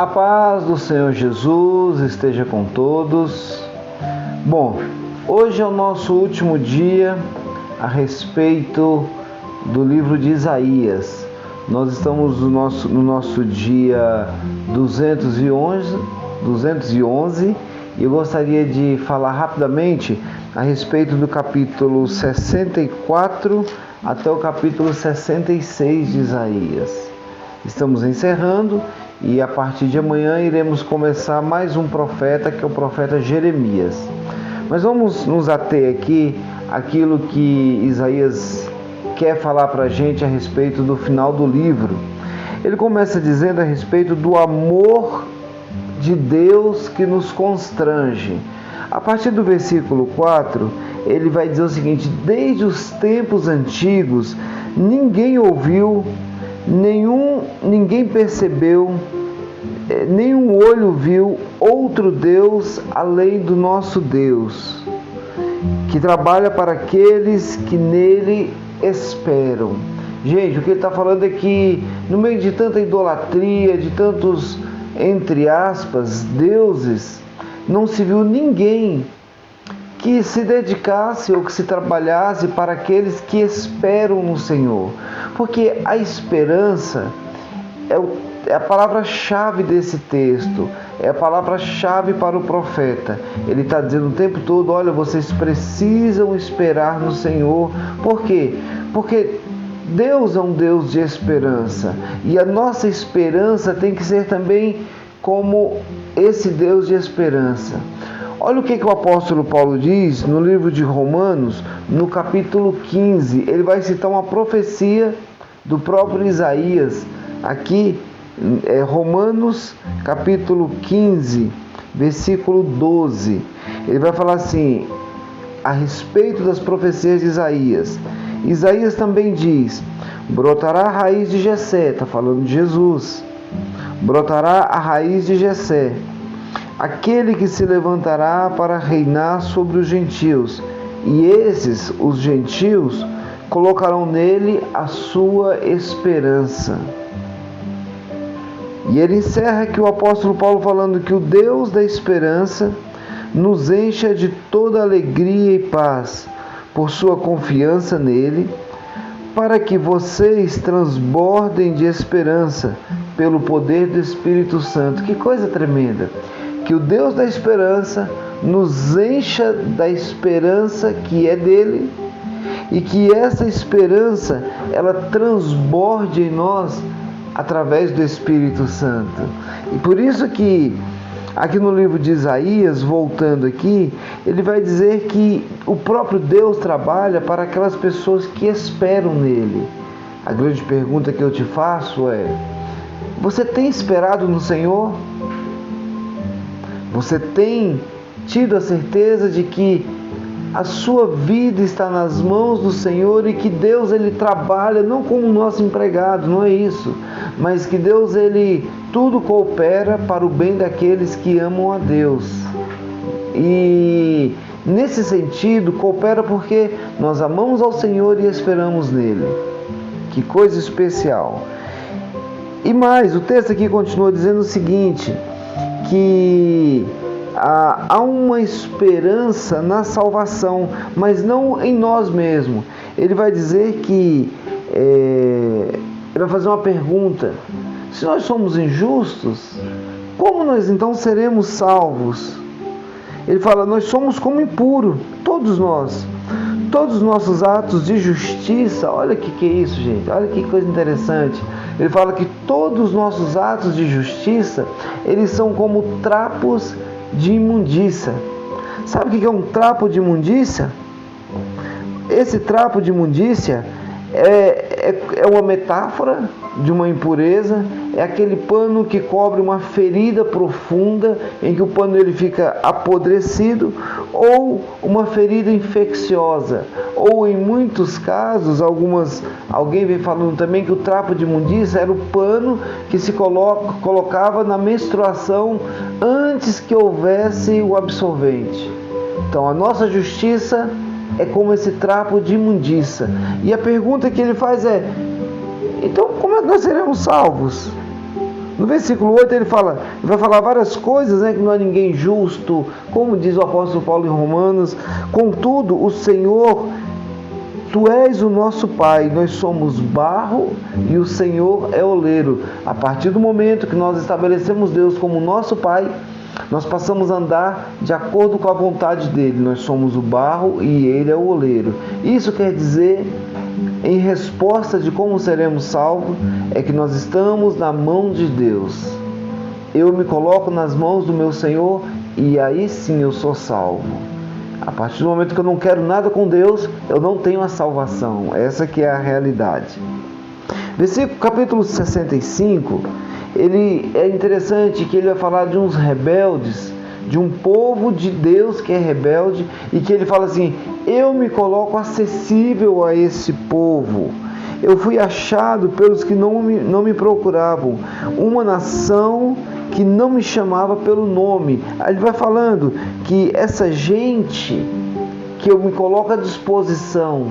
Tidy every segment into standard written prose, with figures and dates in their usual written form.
A paz do Senhor Jesus esteja com todos. Bom, hoje é o nosso último dia a respeito do livro de Isaías. Nós estamos no nosso dia 211 e eu gostaria de falar rapidamente a respeito do capítulo 64 até o capítulo 66 de Isaías. Estamos encerrando e a partir de amanhã iremos começar mais um profeta, que é o profeta Jeremias. Mas vamos nos ater aqui àquilo que Isaías quer falar para a gente a respeito do final do livro. Ele começa dizendo a respeito do amor de Deus que nos constrange. A partir do versículo 4, ele vai dizer o seguinte: desde os tempos antigos, ninguém ouviu, ninguém percebeu, nenhum olho viu outro Deus além do nosso Deus, que trabalha para aqueles que nele esperam. Gente, o que ele está falando é que no meio de tanta idolatria, de tantos, entre aspas, deuses, não se viu ninguém que se dedicasse ou que se trabalhasse para aqueles que esperam no Senhor. Porque a esperança é a palavra-chave desse texto, é a palavra-chave para o profeta. Ele está dizendo o tempo todo: olha, vocês precisam esperar no Senhor. Por quê? Porque Deus é um Deus de esperança, e a nossa esperança tem que ser também como esse Deus de esperança. Olha o que o apóstolo Paulo diz no livro de Romanos, no capítulo 15. Ele vai citar uma profecia do próprio Isaías. Aqui, Romanos, capítulo 15, versículo 12. Ele vai falar assim, a respeito das profecias de Isaías. Isaías também diz: brotará a raiz de Jessé, está falando de Jesus. Brotará a raiz de Jessé, aquele que se levantará para reinar sobre os gentios, e esses, os gentios, colocarão nele a sua esperança. E ele encerra aqui o apóstolo Paulo falando que o Deus da esperança nos encha de toda alegria e paz por sua confiança nele, para que vocês transbordem de esperança pelo poder do Espírito Santo. Que coisa tremenda! Que o Deus da esperança nos encha da esperança que é dele, e que essa esperança ela transborde em nós através do Espírito Santo. E por isso que aqui no livro de Isaías, voltando aqui, ele vai dizer que o próprio Deus trabalha para aquelas pessoas que esperam nele. A grande pergunta que eu te faço é: você tem esperado no Senhor? Você tem tido a certeza de que a sua vida está nas mãos do Senhor e que Deus ele trabalha não como nosso empregado, não é isso, mas que Deus ele tudo coopera para o bem daqueles que amam a Deus. E nesse sentido coopera porque nós amamos ao Senhor e esperamos nele. Que coisa especial! E mais, o texto aqui continua dizendo o seguinte, que há uma esperança na salvação, mas não em nós mesmos. Ele vai dizer que ele vai fazer uma pergunta: se nós somos injustos, como nós então seremos salvos? Ele fala: nós somos como impuro, todos nós. Todos os nossos atos de justiça, olha que é isso, gente, olha que coisa interessante. Ele fala que todos os nossos atos de justiça, eles são como trapos de imundícia. Sabe o que é um trapo de imundícia? Esse trapo de imundícia é uma metáfora de uma impureza, é aquele pano que cobre uma ferida profunda, em que o pano ele fica apodrecido, ou uma ferida infecciosa, ou em muitos casos, alguém vem falando também que o trapo de imundícia era o pano que se colocava na menstruação antes que houvesse o absorvente. Então a nossa justiça é como esse trapo de imundícia. E a pergunta que ele faz é: então como é que nós seremos salvos? No versículo 8 ele vai falar várias coisas, né, que não há ninguém justo, como diz o apóstolo Paulo em Romanos. Contudo, o Senhor, Tu és o nosso Pai, nós somos barro e o Senhor é oleiro. A partir do momento que nós estabelecemos Deus como nosso Pai, nós passamos a andar de acordo com a vontade dele. Nós somos o barro e ele é o oleiro. Isso quer dizer, em resposta de como seremos salvos, é que nós estamos na mão de Deus. Eu me coloco nas mãos do meu Senhor e aí sim eu sou salvo. A partir do momento que eu não quero nada com Deus, eu não tenho a salvação. Essa que é a realidade. Capítulo 65, ele é interessante que ele vai falar de uns rebeldes, de um povo de Deus que é rebelde, e que ele fala assim: eu me coloco acessível a esse povo. Eu fui achado pelos que não me procuravam, uma nação que não me chamava pelo nome. Aí ele vai falando que essa gente que eu me coloco à disposição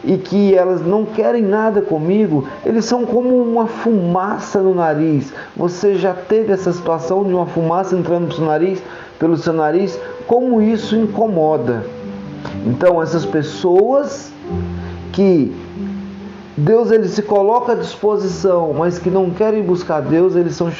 e que elas não querem nada comigo, eles são como uma fumaça no nariz. Você já teve essa situação de uma fumaça entrando pelo seu nariz? Como isso incomoda? Então, essas pessoas que Deus ele se coloca à disposição, mas que não querem buscar Deus, eles são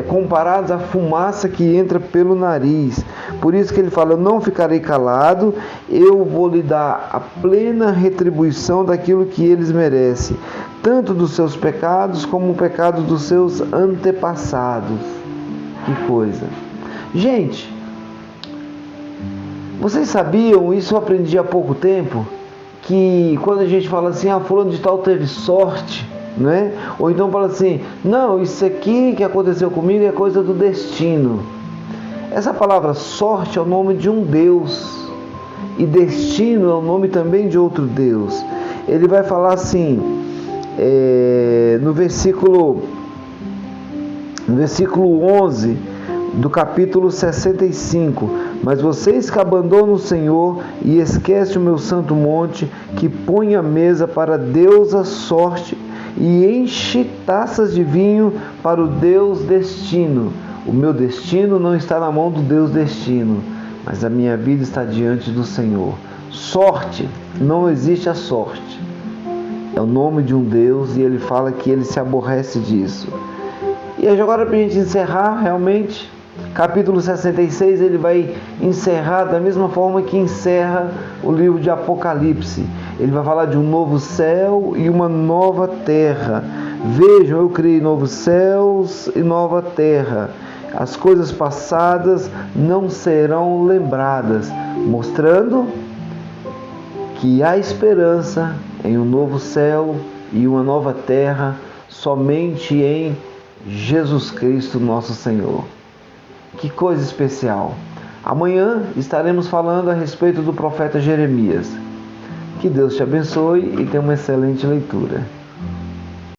comparados à fumaça que entra pelo nariz. Por isso que ele fala: eu não ficarei calado, eu vou lhe dar a plena retribuição daquilo que eles merecem, tanto dos seus pecados como o pecado dos seus antepassados. Que coisa! Gente, vocês sabiam, isso eu aprendi há pouco tempo, que quando a gente fala assim: fulano de tal teve sorte, né? Ou então fala assim: não, isso aqui que aconteceu comigo é coisa do destino. Essa palavra sorte é o nome de um Deus, e destino é o nome também de outro Deus. Ele vai falar assim, no versículo 11 do capítulo 65: mas vocês que abandonam o Senhor e esquecem o meu santo monte, que põe a mesa para Deus a sorte e enche taças de vinho para o Deus destino. O meu destino não está na mão do Deus destino, mas a minha vida está diante do Senhor. Sorte, não existe a sorte. É o nome de um Deus e ele fala que ele se aborrece disso. E agora, para a gente encerrar, realmente, capítulo 66, ele vai encerrar da mesma forma que encerra o livro de Apocalipse. Ele vai falar de um novo céu e uma nova terra. Vejam, eu criei novos céus e nova terra. As coisas passadas não serão lembradas, mostrando que há esperança em um novo céu e uma nova terra somente em Jesus Cristo, nosso Senhor. Que coisa especial! Amanhã estaremos falando a respeito do profeta Jeremias. Que Deus te abençoe e tenha uma excelente leitura.